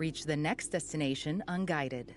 Reach the next destination unguided.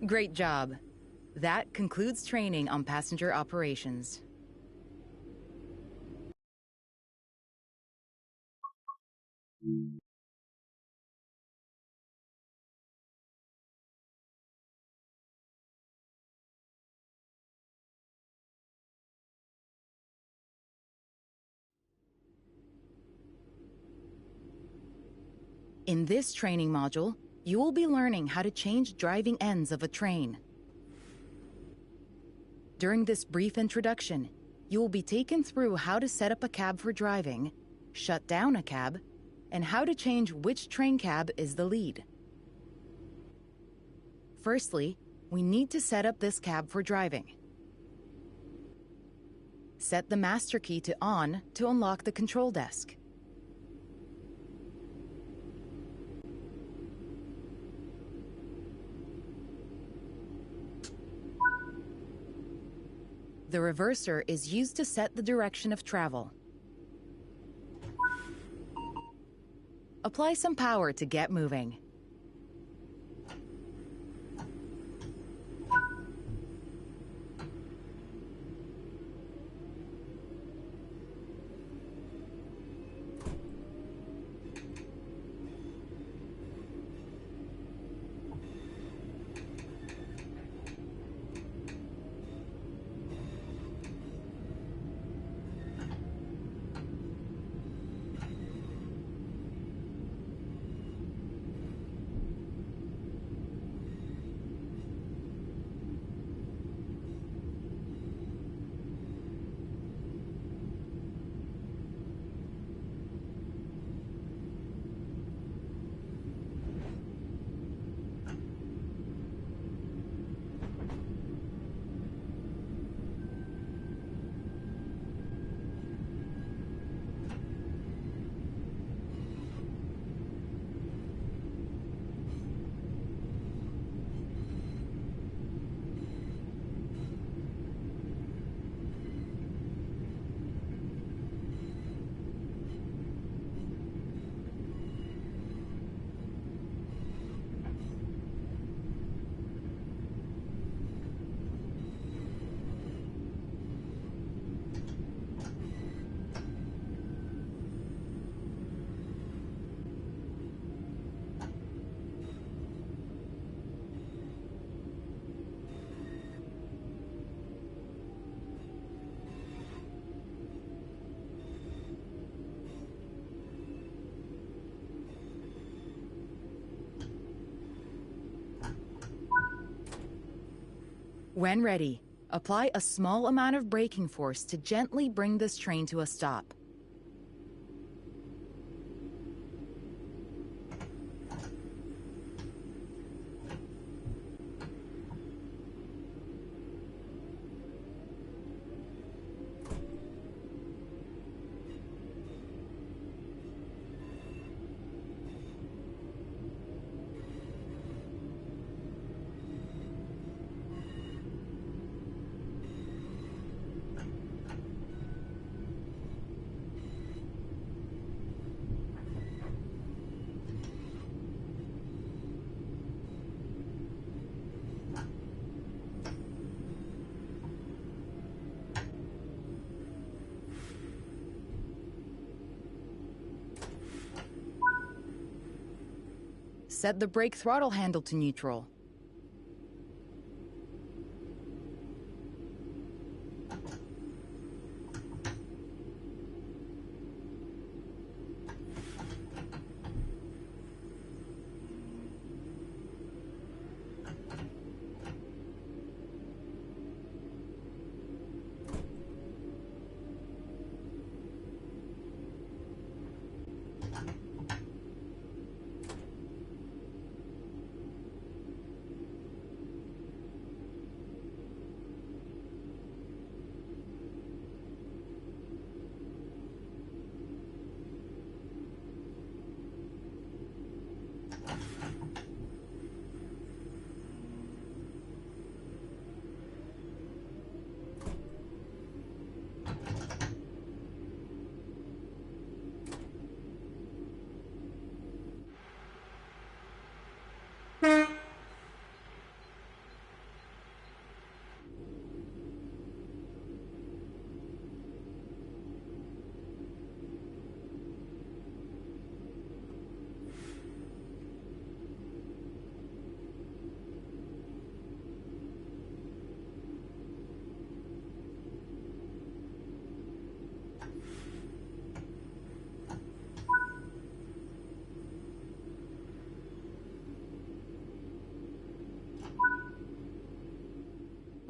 Great job. That concludes training on passenger operations. In this training module, you will be learning how to change driving ends of a train. During this brief introduction, you will be taken through how to set up a cab for driving, shut down a cab, and how to change which train cab is the lead. Firstly, we need to set up this cab for driving. Set the master key to on to unlock the control desk. The reverser is used to set the direction of travel. Apply some power to get moving. When ready, apply a small amount of braking force to gently bring this train to a stop. Set the brake throttle handle to neutral.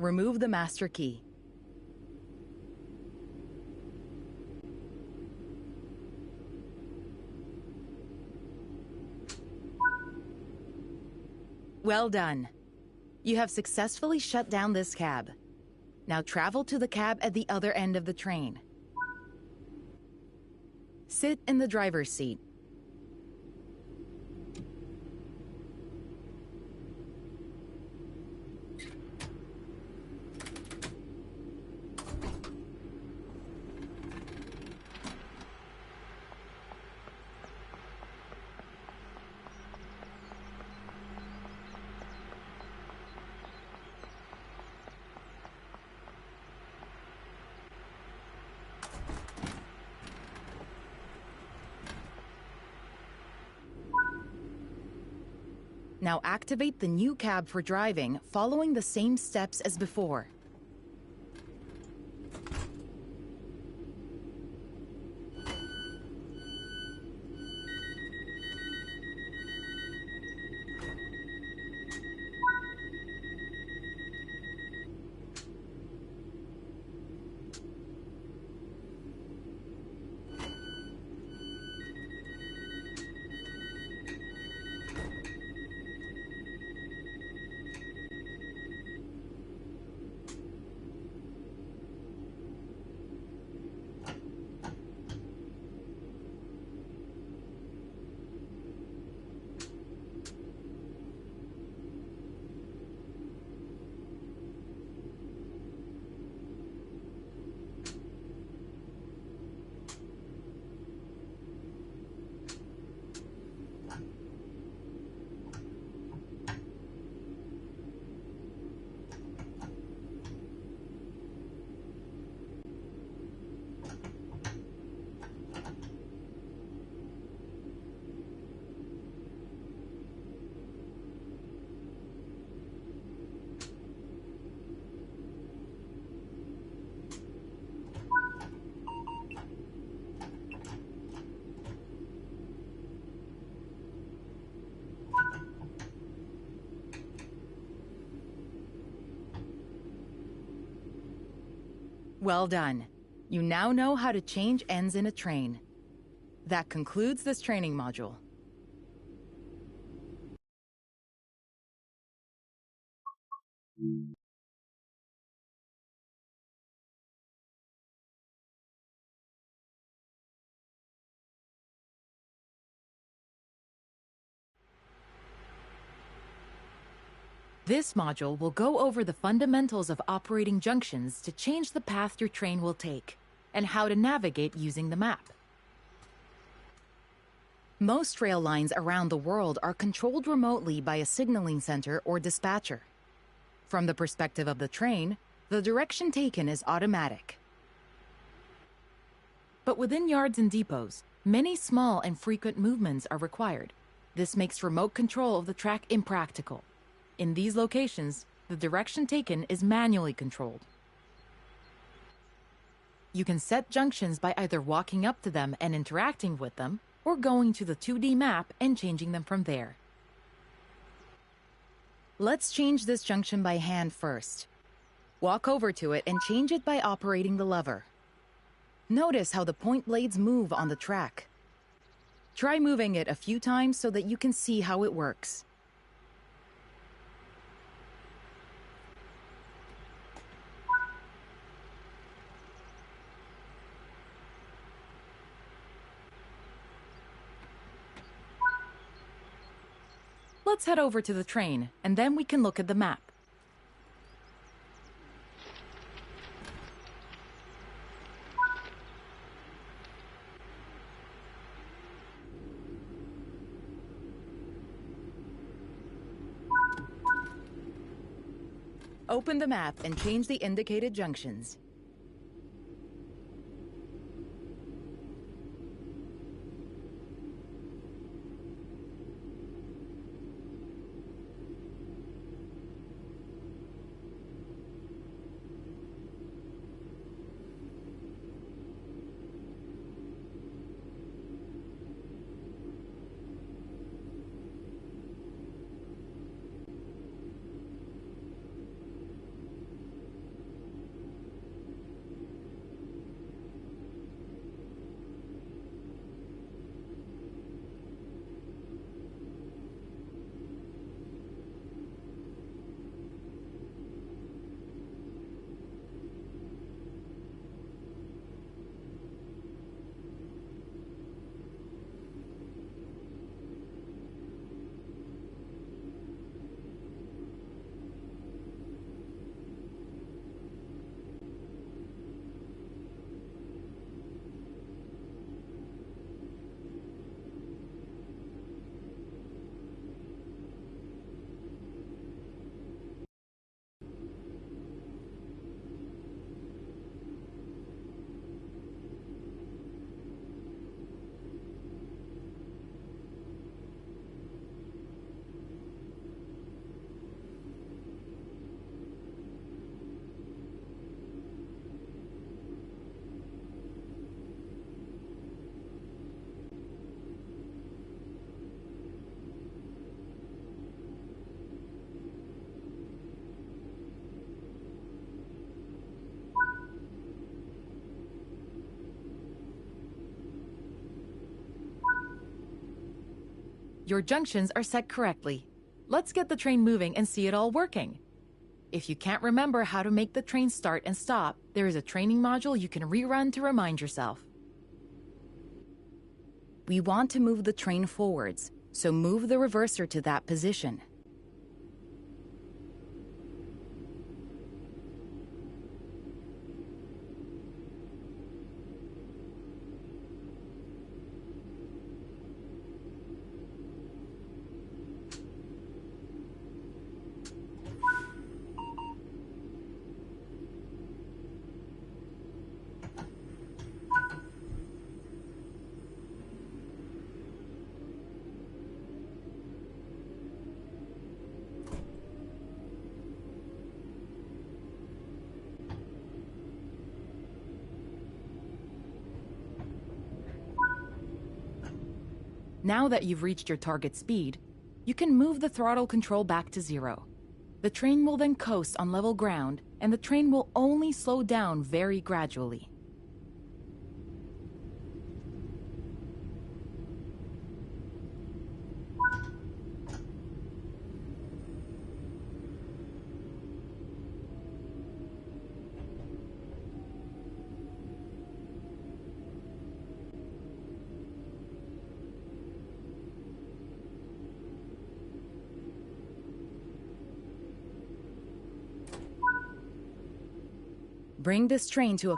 Remove the master key. Well done. You have successfully shut down this cab. Now travel to the cab at the other end of the train. Sit in the driver's seat. Now activate the new cab for driving, following the same steps as before. Well done. You now know how to change ends in a train. That concludes this training module. This module will go over the fundamentals of operating junctions to change the path your train will take, and how to navigate using the map. Most rail lines around the world are controlled remotely by a signaling center or dispatcher. From the perspective of the train, the direction taken is automatic. But within yards and depots, many small and frequent movements are required. This makes remote control of the track impractical. In these locations, the direction taken is manually controlled. You can set junctions by either walking up to them and interacting with them, or going to the 2D map and changing them from there. Let's change this junction by hand first. Walk over to it and change it by operating the lever. Notice how the point blades move on the track. Try moving it a few times so that you can see how it works. Let's head over to the train, and then we can look at the map. Open the map and change the indicated junctions. Your junctions are set correctly. Let's get the train moving and see it all working. If you can't remember how to make the train start and stop, there is a training module you can rerun to remind yourself. We want to move the train forwards, so move the reverser to that position. Now that you've reached your target speed, you can move the throttle control back to 0. The train will then coast on level ground, and the train will only slow down very gradually. Bring this train to a...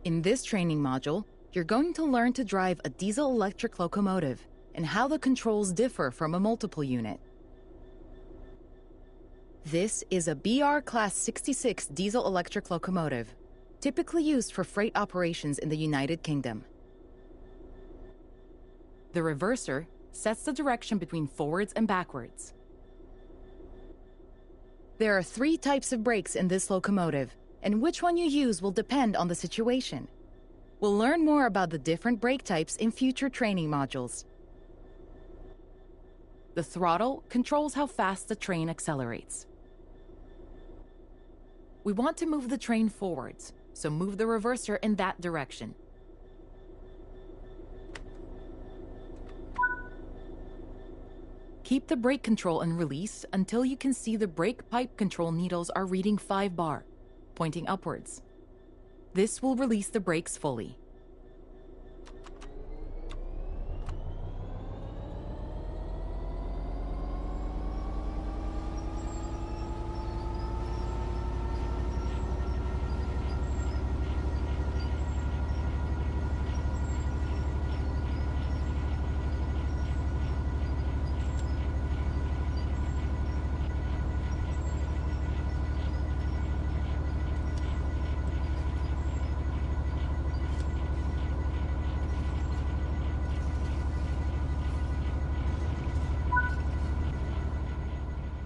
In this training module, you're going to learn to drive a diesel-electric locomotive and how the controls differ from a multiple unit. This is a BR Class 66 diesel-electric locomotive, typically used for freight operations in the United Kingdom. The reverser sets the direction between forwards and backwards. There are 3 types of brakes in this locomotive, and which one you use will depend on the situation. We'll learn more about the different brake types in future training modules. The throttle controls how fast the train accelerates. We want to move the train forwards, so move the reverser in that direction. Keep the brake control and release until you can see the brake pipe control needles are reading 5 bar, pointing upwards. This will release the brakes fully.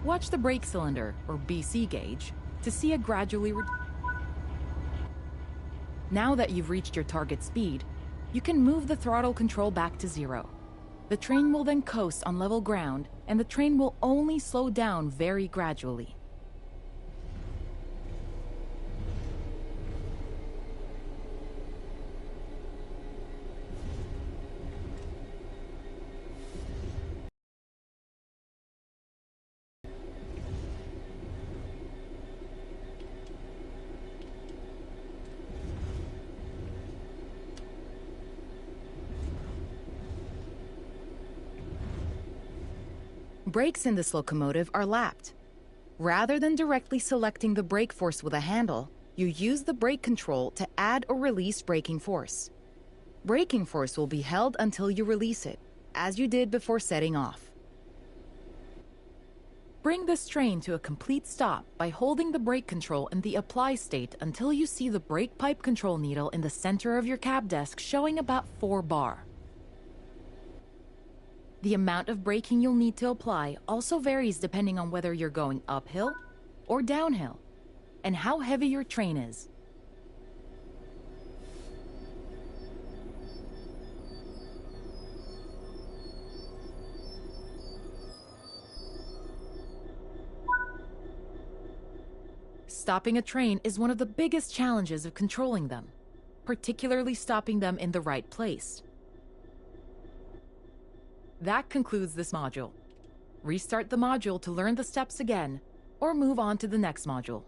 Watch the brake cylinder, or BC gauge, to see a gradually Now that you've reached your target speed, you can move the throttle control back to 0. The train will then coast on level ground, and the train will only slow down very gradually. Brakes in this locomotive are lapped. Rather than directly selecting the brake force with a handle, you use the brake control to add or release braking force. Braking force will be held until you release it, as you did before setting off. Bring this train to a complete stop by holding the brake control in the apply state until you see the brake pipe control needle in the center of your cab desk showing about 4 bar. The amount of braking you'll need to apply also varies depending on whether you're going uphill or downhill, and how heavy your train is. Stopping a train is one of the biggest challenges of controlling them, particularly stopping them in the right place. That concludes this module. Restart the module to learn the steps again, or move on to the next module.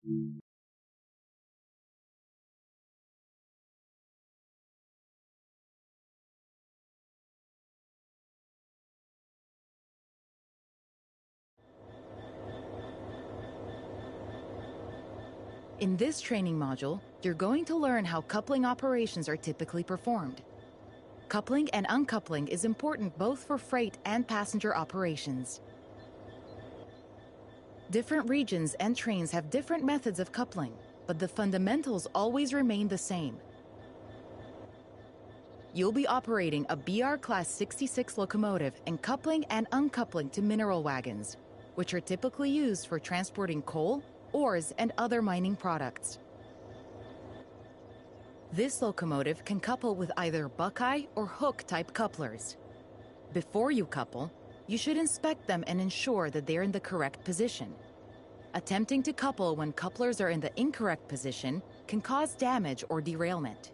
In this training module, you're going to learn how coupling operations are typically performed. Coupling and uncoupling is important both for freight and passenger operations. Different regions and trains have different methods of coupling, but the fundamentals always remain the same. You'll be operating a BR Class 66 locomotive and coupling and uncoupling to mineral wagons, which are typically used for transporting coal, ores, and other mining products. This locomotive can couple with either Buckeye or Hook-type couplers. Before you couple, you should inspect them and ensure that they're in the correct position. Attempting to couple when couplers are in the incorrect position can cause damage or derailment.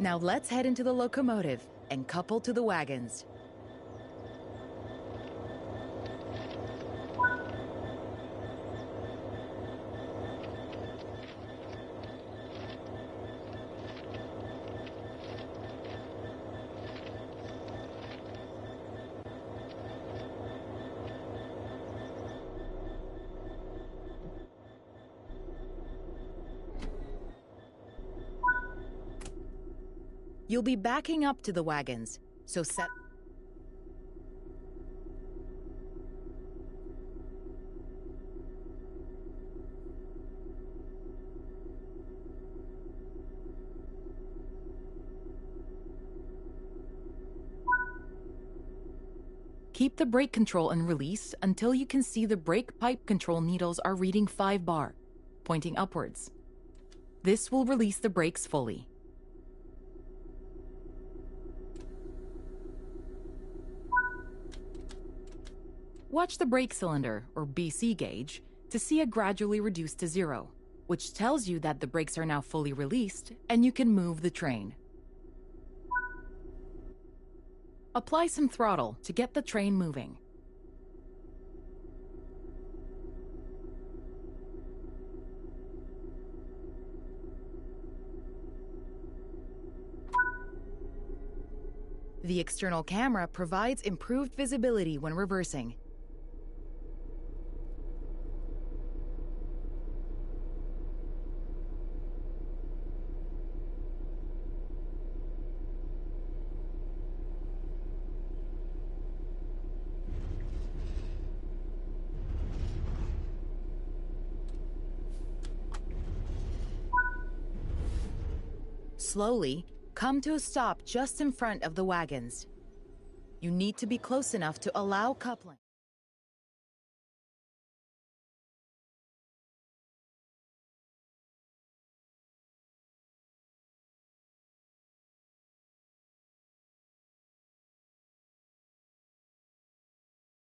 Now let's head into the locomotive and couple to the wagons. You'll be backing up to the wagons, so set... Keep the brake control and release until you can see the brake pipe control needles are reading 5 bar, pointing upwards. This will release the brakes fully. Watch the brake cylinder, or BC gauge, to see it gradually reduce to 0, which tells you that the brakes are now fully released and you can move the train. Apply some throttle to get the train moving. The external camera provides improved visibility when reversing. Slowly, come to a stop just in front of the wagons. You need to be close enough to allow coupling.